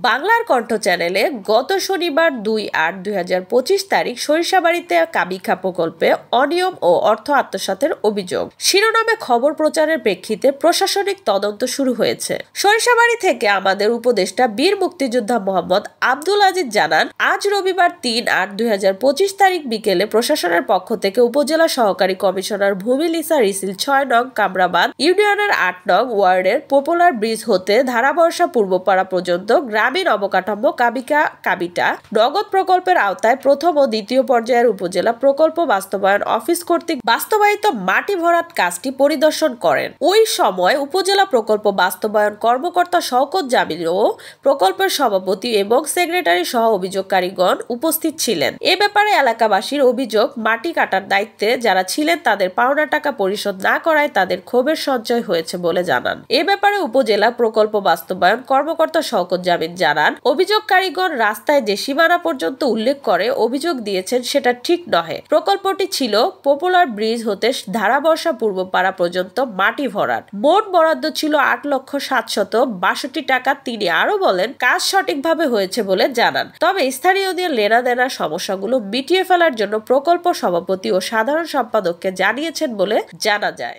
বাংলার কণ্ঠ চ্যানেলে গত শনিবার ২-৮-২০২৫ তারিখ সরিষাবাড়ীতে কাবিখা প্রকল্পে অনিয়ম ও অর্থ আত্মসাতের অভিযোগ শিরোনামে খবর প্রচারের প্রেক্ষিতে প্রশাসনিক তদন্ত শুরু হয়েছে। সরিষাবাড়ী থেকে আমাদের উপদেষ্টা বীর মুক্তিযোদ্ধা মোহাম্মদ আব্দুল আজিজ জানান, আজ রবিবার ৩-৮-২০২৫ তারিখ বিকেলে প্রশাসনের পক্ষ থেকে উপজেলা সহকারী কমিশনার ভূমি লিসা রিসিল ৬ নং কামরাবাদ ইউনিয়নের ৮ নং ওয়ার্ডের পপুলার ব্রিজ হতে ধারাবর্ষা পূর্বপাড়া পর্যন্ত গ্রামীণ অবকাঠামো কাবিটা নগদ প্রকল্পের আওতায় প্রথম ও দ্বিতীয় পর্যায়ের উপজেলা প্রকল্প বাস্তবায়ন অফিস কর্তৃক বাস্তবায়িত মাটি ভরাট কাজটি পরিদর্শন করেন। ওই সময় উপজেলা প্রকল্প বাস্তবায়ন কর্মকর্তা শওকত জামিল ও প্রকল্পের সভাপতি এবং সেক্রেটারি সহ অভিযোগকারীগণ উপস্থিত ছিলেন। এ ব্যাপারে এলাকাবাসীর অভিযোগ, মাটি কাটার দায়িত্বে যারা ছিলেন তাদের পাওনা টাকা পরিশোধ না করায় তাদের ক্ষোভের সঞ্চয় হয়েছে বলে জানান। এ ব্যাপারে উপজেলা প্রকল্প বাস্তবায়ন কর্মকর্তা শওকত জামিল জানান, অভিযোগকারীগণ রাস্তায় যে সীমানা পর্যন্ত উল্লেখ করে অভিযোগ দিয়েছেন সেটা ঠিক নহে। প্রকল্পটি ছিল পপুলার ব্রিজ হতে ধারাবর্ষা পূর্বপাড়া পর্যন্ত মাটি ভরাট। মোট বরাদ্দ ছিল ৮,৭৬২ টাকা। তিনি আরো বলেন, কাজ সঠিকভাবে হয়েছে বলে জানান, তবে স্থানীয়দের লেনাদেনার সমস্যাগুলো মিটিয়ে ফেলার জন্য প্রকল্প সভাপতি ও সাধারণ সম্পাদককে জানিয়েছেন বলে জানা যায়।